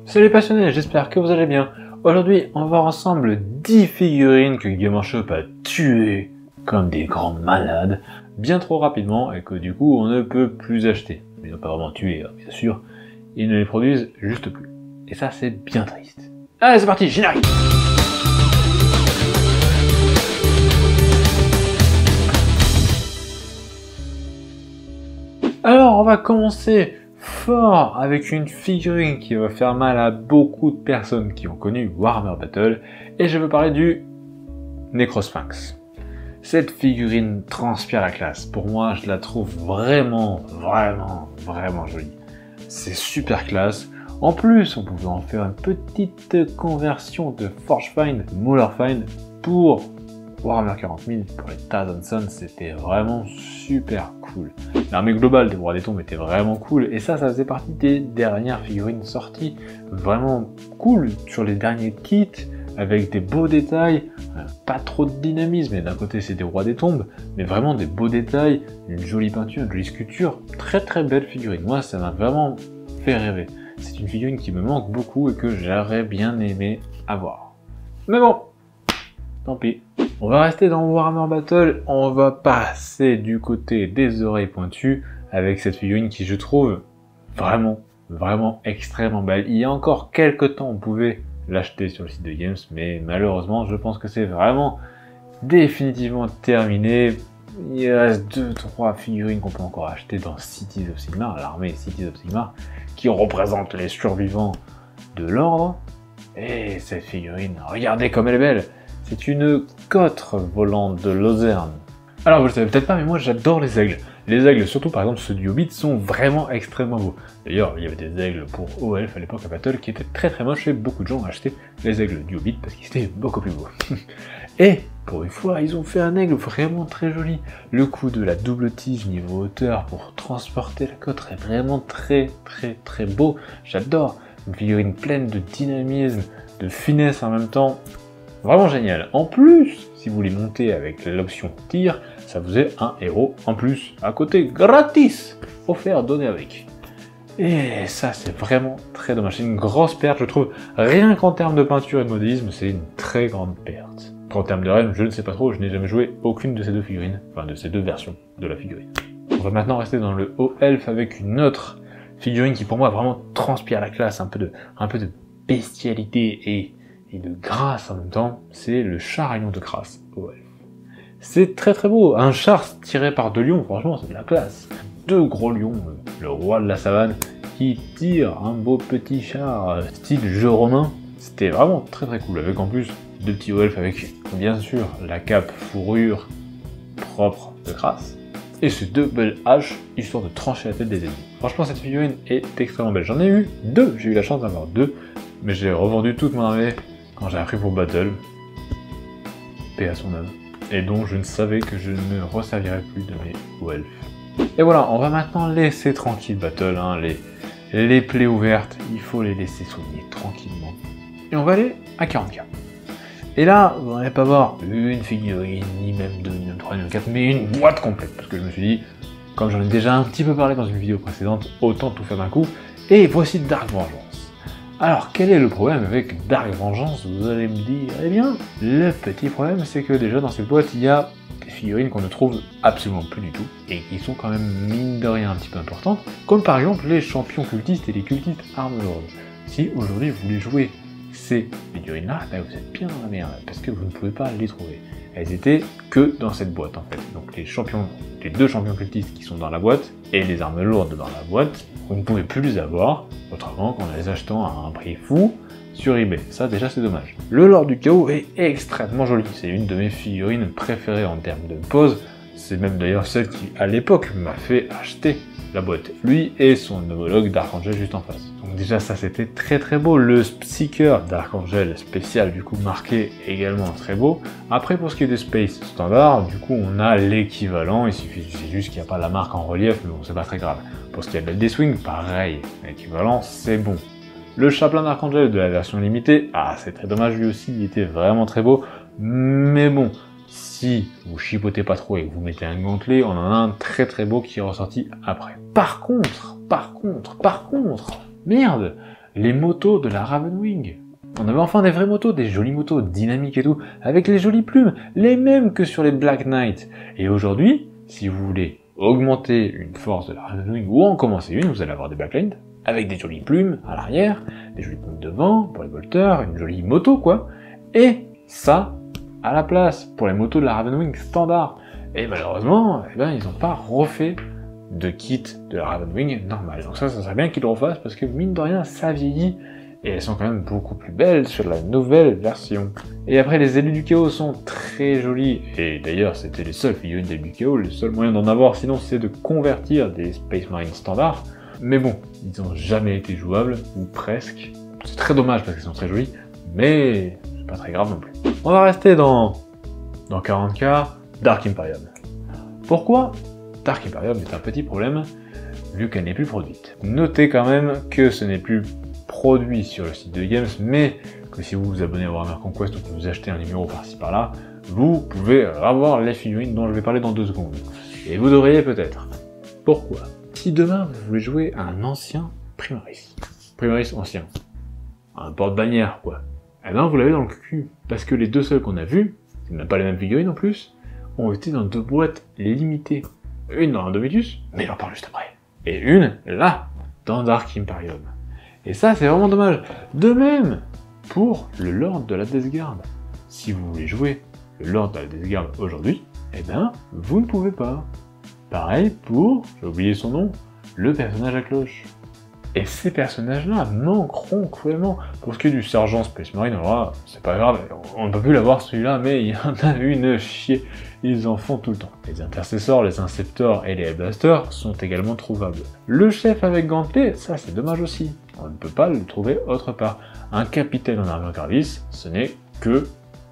Salut les passionnés, j'espère que vous allez bien. Aujourd'hui, on va voir ensemble 10 figurines que Gamer Shop a tuées comme des grands malades, bien trop rapidement, et que du coup on ne peut plus acheter. Ils n'ont pas vraiment tué, bien sûr, ils ne les produisent juste plus. Et ça, c'est bien triste. Allez, c'est parti, générique! Alors, on va commencer fort avec une figurine qui va faire mal à beaucoup de personnes qui ont connu Warhammer Battle, et je veux parler du Necrosphinx. Cette figurine transpire la classe. Pour moi, je la trouve vraiment jolie. C'est super classe. En plus, on pouvait en faire une petite conversion de Forgefind, Maulerfind pour Warhammer 40 000, pour les Thousand Sons, c'était vraiment super cool. L'armée globale des Rois des Tombes était vraiment cool, et ça faisait partie des dernières figurines sorties, vraiment cool sur les derniers kits, avec des beaux détails, pas trop de dynamisme, et d'un côté c'est des Rois des Tombes, mais vraiment des beaux détails, une jolie peinture, une jolie sculpture, très belle figurine. Moi, ça m'a vraiment fait rêver. C'est une figurine qui me manque beaucoup et que j'aurais bien aimé avoir. Mais bon, tant pis. On va rester dans Warhammer Battle, on va passer du côté des oreilles pointues avec cette figurine qui, je trouve, vraiment extrêmement belle. Il y a encore quelques temps, on pouvait l'acheter sur le site de Games, mais malheureusement, je pense que c'est vraiment définitivement terminé. Il reste 2-3 figurines qu'on peut encore acheter dans Cities of Sigmar, l'armée Cities of Sigmar, qui représente les survivants de l'ordre. Et cette figurine, regardez comme elle est belle! C'est une cotre volante de Lozerne. Alors vous le savez peut-être pas, mais moi j'adore les aigles. Les aigles, surtout par exemple ceux du Hobbit, sont vraiment extrêmement beaux. D'ailleurs, il y avait des aigles pour OELF à l'époque à Battle qui étaient très moches et beaucoup de gens ont acheté les aigles du Hobbit parce qu'ils étaient beaucoup plus beaux. Et pour une fois, ils ont fait un aigle vraiment très joli. Le coup de la double tige niveau hauteur pour transporter la cotre est vraiment très beau. J'adore. Une figurine pleine de dynamisme, de finesse en même temps. Vraiment génial. En plus, si vous voulez monter avec l'option tir, ça vous est un héros en plus à côté, gratis, offert, donné avec. Et ça, c'est vraiment très dommage. C'est une grosse perte, je trouve. Rien qu'en termes de peinture et de modélisme, c'est une très grande perte. En termes de rêve, je ne sais pas trop, je n'ai jamais joué aucune de ces deux figurines, enfin de ces deux versions de la figurine. On va maintenant rester dans le haut elfe avec une autre figurine qui pour moi vraiment transpire la classe, un peu de bestialité et de grâce en même temps, c'est le char-rayon de Crasse. Ouais. C'est très beau, un char tiré par deux lions, franchement c'est de la classe. Deux gros lions, le roi de la savane, qui tire un beau petit char style jeu romain. C'était vraiment très cool, avec en plus deux petits elfes avec bien sûr la cape fourrure propre de Crasse, et ces deux belles haches, histoire de trancher la tête des ennemis. Franchement cette figurine est extrêmement belle, j'en ai eu deux, j'ai eu la chance d'avoir deux, mais j'ai revendu toute mon armée quand j'ai appris pour Battle, paix à son âme, et donc je ne savais que je ne resservirais plus de mes elfes. Et voilà, on va maintenant laisser tranquille Battle, hein, les plaies ouvertes, il faut les laisser soigner tranquillement. Et on va aller à 40k. Et là, vous n'allez pas voir une figurine, ni même deux, ni même trois, ni même quatre, mais une boîte complète, parce que je me suis dit, comme j'en ai déjà un petit peu parlé dans une vidéo précédente, autant tout faire d'un coup, et voici Dark Vengeance. Alors, quel est le problème avec Dark Vengeance, vous allez me dire? Eh bien, le petit problème, c'est que déjà dans cette boîte, il y a des figurines qu'on ne trouve absolument plus du tout, et qui sont quand même, mine de rien, un petit peu importantes, comme par exemple les champions cultistes et les cultistes armes lourdes. Si aujourd'hui vous voulez jouer ces figurines-là, ben vous êtes bien dans la merde, parce que vous ne pouvez pas les trouver. Elles étaient que dans cette boîte, en fait. Donc les deux champions cultistes qui sont dans la boîte, et les armes lourdes dans la boîte, vous ne pouvez plus les avoir, autrement qu'en les achetant à un prix fou sur eBay. Ça, déjà, c'est dommage. Le Lord du Chaos est extrêmement joli. C'est une de mes figurines préférées en termes de pose. C'est même d'ailleurs celle qui, à l'époque, m'a fait acheter la boîte. Lui et son homologue Dark-Angel juste en face. Donc déjà, ça, c'était très beau. Le Seeker Dark-Angel spécial, du coup, marqué, également très beau. Après, pour ce qui est des Space standard, du coup, on a l'équivalent. Il suffit, c'est juste qu'il n'y a pas la marque en relief, mais bon, c'est pas très grave. Pour ce qui est de Deathwing, pareil. L'équivalent, c'est bon. Le Chaplain d'Archangel de la version limitée, c'est très dommage, lui aussi, il était vraiment très beau. Mais bon, si vous chipotez pas trop et que vous mettez un gantelet, on en a un très beau qui est ressorti après. Par contre, merde, les motos de la Ravenwing. On avait enfin des vraies motos, des jolies motos dynamiques et tout, avec les jolies plumes, les mêmes que sur les Black Knight. Et aujourd'hui, si vous voulez augmenter une force de la Ravenwing ou en commencer une, vous allez avoir des Black Knight avec des jolies plumes à l'arrière, des jolies plumes devant pour les bolters, une jolie moto quoi, et ça à la place pour les motos de la Ravenwing standard. Et malheureusement, eh ben, ils n'ont pas refait de kit de la Ravenwing normal. Donc ça serait bien qu'ils le refassent parce que mine de rien, ça vieillit et elles sont quand même beaucoup plus belles sur la nouvelle version. Et après, les élus du chaos sont très jolis. Et d'ailleurs, c'était les seuls figurines d'élus du chaos, le seul moyen d'en avoir sinon c'est de convertir des Space Marines standards. Mais bon, ils n'ont jamais été jouables, ou presque. C'est très dommage parce qu'ils sont très jolis, mais c'est pas très grave non plus. On va rester dans 40K, Dark Imperium. Pourquoi Dark Imperium est un petit problème, vu qu'elle n'est plus produite. Notez quand même que ce n'est plus produit sur le site de Games, mais que si vous vous abonnez à Warhammer Conquest ou que vous achetez un numéro par-ci par-là, vous pouvez avoir les figurines dont je vais parler dans 2 secondes. Et vous devriez peut-être. Pourquoi? Si demain vous voulez jouer à un ancien Primaris ancien, un porte-bannière quoi, eh ben vous l'avez dans le cul, parce que les 2 seuls qu'on a vus, c'est même pas les mêmes figurines en plus, ont été dans 2 boîtes limitées. Une dans Indomitus, mais j'en parle juste après. Et une, là, dans Dark Imperium. Et ça, c'est vraiment dommage. De même, pour le Lord de la Death Guard. Si vous voulez jouer le Lord de la Death Guard aujourd'hui, eh ben, vous ne pouvez pas. Pareil pour, j'ai oublié son nom, le personnage à cloche. Et ces personnages-là manqueront cruellement. Pour ce qui est du Sergent Space Marine, alors là, c'est pas grave, on ne peut plus l'avoir celui-là, mais il y en a une chier. Ils en font tout le temps. Les intercessors, les inceptors et les hellblasters sont également trouvables. Le chef avec gantelet, ça c'est dommage aussi. On ne peut pas le trouver autre part. Un capitaine en armure Gravis, ce n'est que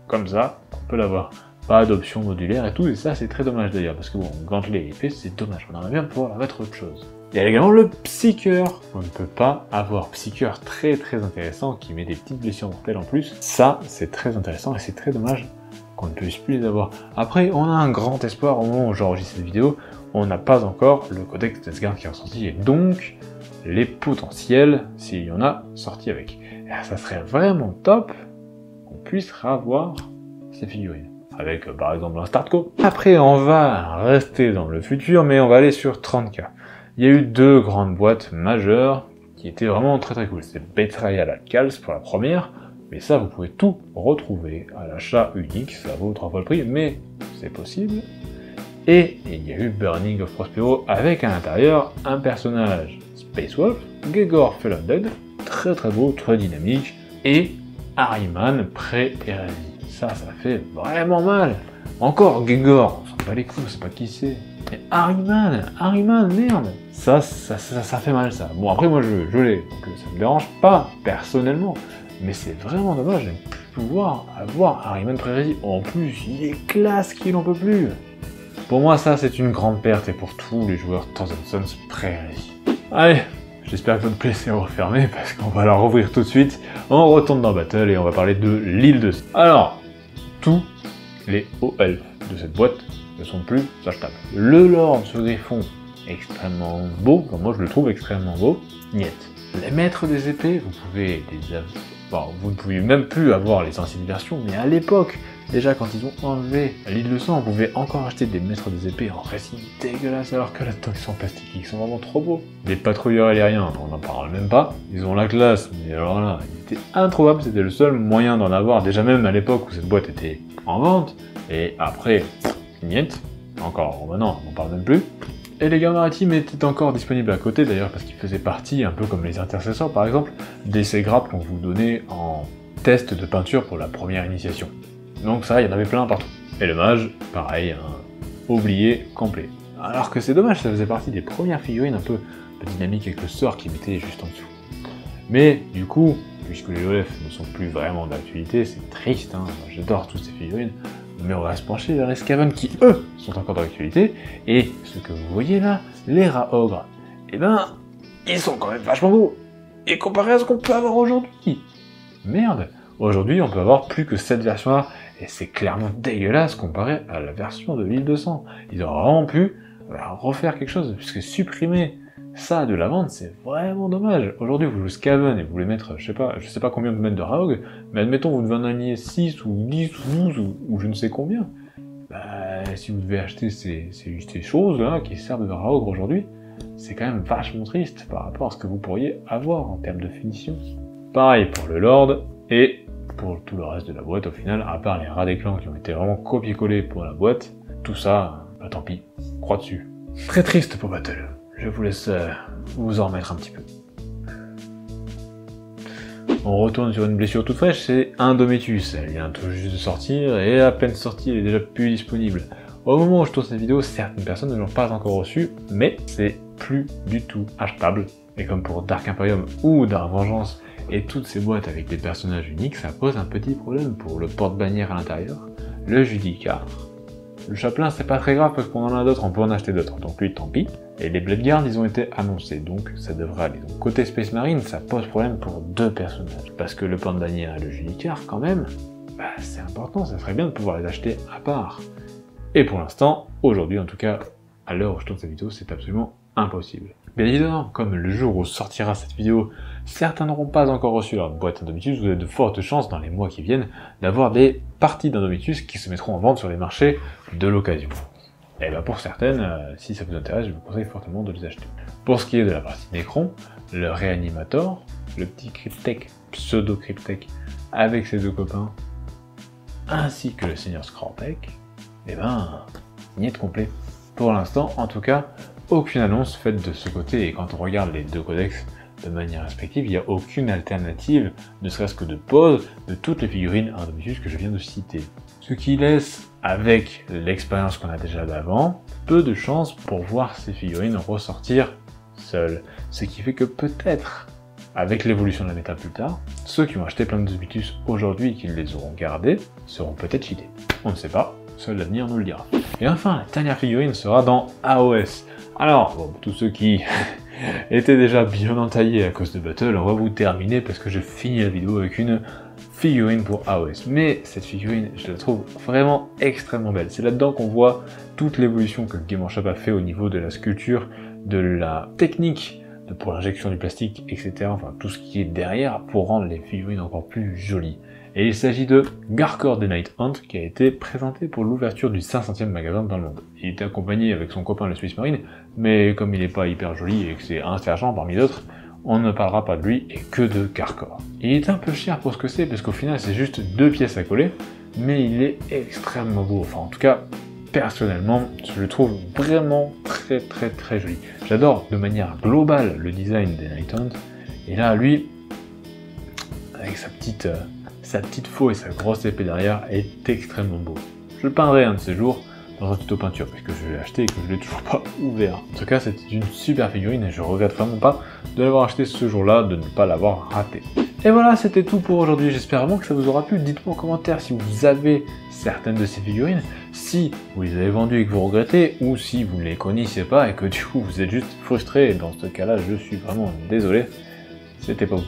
comme ça qu'on peut l'avoir. Pas d'option modulaire et tout, et ça c'est très dommage d'ailleurs, parce que bon, gantelet et épée c'est dommage, on aimerait bien pouvoir la mettre autre chose. Il y a également le Psyker. On ne peut pas avoir Psyker très intéressant qui met des petites blessures mortelles en plus. Ça, c'est très intéressant et c'est très dommage qu'on ne puisse plus les avoir. Après, on a un grand espoir au moment où j'enregistre cette vidéo. On n'a pas encore le codex Death Guard qui est ressorti et donc les potentiels, s'il y en a, sortis avec. Et ça serait vraiment top qu'on puisse avoir ces figurines. Avec par exemple un Startco. Après, on va rester dans le futur, mais on va aller sur 30K. Il y a eu 2 grandes boîtes majeures qui étaient vraiment très cool. C'était Betrayal at Cals pour la première, mais ça vous pouvez tout retrouver à l'achat unique, ça vaut 3 fois le prix, mais c'est possible. Et il y a eu Burning of Prospero avec à l'intérieur un personnage Space Wolf, Gegor Felunded, très beau, très dynamique, et Harryman pré-hérésie. Ça fait vraiment mal. Encore Gegor, on s'en bat les couilles, on sait pas qui c'est. Mais Harryman, merde. Ça fait mal ça. Bon après moi je l'ai, donc ça me dérange pas personnellement. Mais c'est vraiment dommage de ne plus pouvoir avoir Harryman pré-hérésie. En plus, il est classe qu'il n'en peut plus. Pour moi ça c'est une grande perte et pour tous les joueurs Thousand Sons pré-hérésie. Allez, j'espère que votre plaisir est refermé parce qu'on va la rouvrir tout de suite. On retourne dans Battle et on va parler de l'île de... Alors, tous les hauts elfes de cette boîte ne sont plus achetables. Le Lord ce Griffon, extrêmement beau, enfin, moi je le trouve extrêmement beau, niet. Les maîtres des épées, vous pouvez les avoir... Bon, vous ne pouviez même plus avoir les anciennes versions, mais à l'époque, déjà quand ils ont enlevé l'île de sang, on pouvait encore acheter des maîtres des épées en résine dégueulasse, alors que là-dedans ils sont plastiques, ils sont vraiment trop beaux. Les patrouilleurs aériens, on n'en parle même pas, ils ont la classe, mais alors là, ils étaient introuvables, c'était le seul moyen d'en avoir, déjà même à l'époque où cette boîte était en vente, et après, niet, encore maintenant on n'en parle même plus. Et les gardes maritimes étaient encore disponibles à côté, d'ailleurs parce qu'ils faisaient partie, un peu comme les intercesseurs par exemple, des C-grappes qu'on vous donnait en test de peinture pour la première initiation. Donc ça, il y en avait plein partout. Et le mage, pareil, oublié complet. Alors que c'est dommage, ça faisait partie des premières figurines un peu dynamiques avec le sort qui mettait juste en dessous. Mais du coup, puisque les OF ne sont plus vraiment d'actualité, c'est triste, hein, j'adore toutes ces figurines, mais on va se pencher vers les Skaven qui, eux, sont encore d'actualité, et ce que vous voyez là, les rats ogres, eh ben, ils sont quand même vachement beaux, et comparé à ce qu'on peut avoir aujourd'hui. Merde, aujourd'hui on peut avoir plus que cette version-là, et c'est clairement dégueulasse comparé à la version de l'île de sang. Ils auraient vraiment pu refaire quelque chose, puisque supprimer Ça, de la vente, c'est vraiment dommage. Aujourd'hui, vous jouez Skaven et vous voulez mettre, je sais pas combien vous mettez de Raog, mais admettons, vous devez en aligner 6 ou 10 ou 12 ou je ne sais combien. Bah, si vous devez acheter ces choses-là qui servent de Raog aujourd'hui, c'est quand même vachement triste par rapport à ce que vous pourriez avoir en termes de finition. Pareil pour le Lord et pour tout le reste de la boîte au final, à part les rats des clans qui ont été vraiment copié-collés pour la boîte, tout ça, bah tant pis, croix dessus. Très triste pour Battle. Je vous laisse vous en remettre un petit peu. On retourne sur une blessure toute fraîche, c'est Indomitus. Elle vient tout juste de sortir, et à peine sortie, elle est déjà plus disponible. Au moment où je tourne cette vidéo, certaines personnes ne l'ont pas encore reçue, mais c'est plus du tout achetable. Et comme pour Dark Imperium ou Dark Vengeance, et toutes ces boîtes avec des personnages uniques, ça pose un petit problème pour le porte-bannière à l'intérieur, le Judicar. Le Chaplain, c'est pas très grave parce qu'on en a d'autres, on peut en acheter d'autres, donc lui, tant pis. Et les Bladeguards, ils ont été annoncés, donc ça devrait aller. Donc côté Space Marine, ça pose problème pour 2 personnages. Parce que le porte-bannière et le Judicar, quand même, bah c'est important, ça serait bien de pouvoir les acheter à part. Et pour l'instant, aujourd'hui en tout cas, à l'heure où je tourne cette vidéo, c'est absolument impossible. Bien évidemment, comme le jour où sortira cette vidéo, certains n'auront pas encore reçu leur boîte Indomitus, vous avez de fortes chances dans les mois qui viennent d'avoir des parties d'Indomitus qui se mettront en vente sur les marchés de l'occasion. Et bien pour certaines, si ça vous intéresse, je vous conseille fortement de les acheter. Pour ce qui est de la partie Necron, le Réanimator, le petit Cryptek, pseudo-Cryptek, avec ses 2 copains, ainsi que le Seigneur Skrortek, et ben, niet complet. Pour l'instant, en tout cas, aucune annonce faite de ce côté, et quand on regarde les 2 codex de manière respective, il n'y a aucune alternative, ne serait-ce que de pose, de toutes les figurines Indomitus que je viens de citer. Ce qui laisse, avec l'expérience qu'on a déjà d'avant, peu de chances pour voir ces figurines ressortir seules. Ce qui fait que peut-être, avec l'évolution de la méta plus tard, ceux qui ont acheté plein d'Indomitus aujourd'hui et qui les auront gardés, seront peut-être cheatés. On ne sait pas, seul l'avenir nous le dira. Et enfin, la dernière figurine sera dans AOS. Alors, bon, pour tous ceux qui étaient déjà bien entaillés à cause de Battle, on va vous terminer parce que je finis la vidéo avec une figurine pour AOS. Mais cette figurine, je la trouve vraiment extrêmement belle. C'est là-dedans qu'on voit toute l'évolution que Game Workshop a fait au niveau de la sculpture, de la technique pour l'injection du plastique, etc. Enfin, tout ce qui est derrière pour rendre les figurines encore plus jolies. Et il s'agit de Garkor the Night Hunt qui a été présenté pour l'ouverture du 500e magasin dans le monde. Il était accompagné avec son copain le Space Marine, mais comme il n'est pas hyper joli et que c'est un sergent parmi d'autres, on ne parlera pas de lui et que de Garkor. Il est un peu cher pour ce que c'est, parce qu'au final c'est juste 2 pièces à coller, mais il est extrêmement beau. Enfin en tout cas, personnellement, je le trouve vraiment très joli. J'adore de manière globale le design des Night Hunt, et là lui, avec sa petite faux et sa grosse épée derrière, est extrêmement beau. Je peindrai un de ces jours dans un tuto peinture, parce que je l'ai acheté et que je l'ai toujours pas ouvert. En tout cas, c'était une super figurine et je regrette vraiment pas de l'avoir acheté ce jour-là, de ne pas l'avoir raté. Et voilà, c'était tout pour aujourd'hui. J'espère vraiment que ça vous aura plu. Dites-moi en commentaire si vous avez certaines de ces figurines, si vous les avez vendues et que vous regrettez, ou si vous ne les connaissiez pas et que du coup vous êtes juste frustré. Et dans ce cas-là, je suis vraiment désolé. C'était pas vous.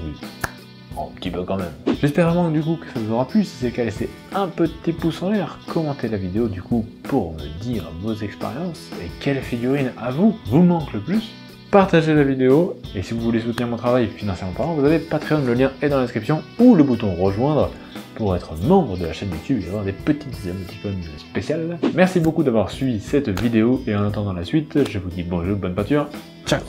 Un petit peu quand même. J'espère vraiment du coup que ça vous aura plu. Si c'est le cas, laissez un petit pouce en l'air, commentez la vidéo du coup pour me dire vos expériences et quelle figurine à vous manque le plus. Partagez la vidéo, et si vous voulez soutenir mon travail financièrement parlant, vous avez Patreon, le lien est dans la description, ou le bouton rejoindre pour être membre de la chaîne YouTube et avoir des petites émoticônes spéciales. Merci beaucoup d'avoir suivi cette vidéo, et en attendant la suite, je vous dis bonjour, bonne pâture, ciao.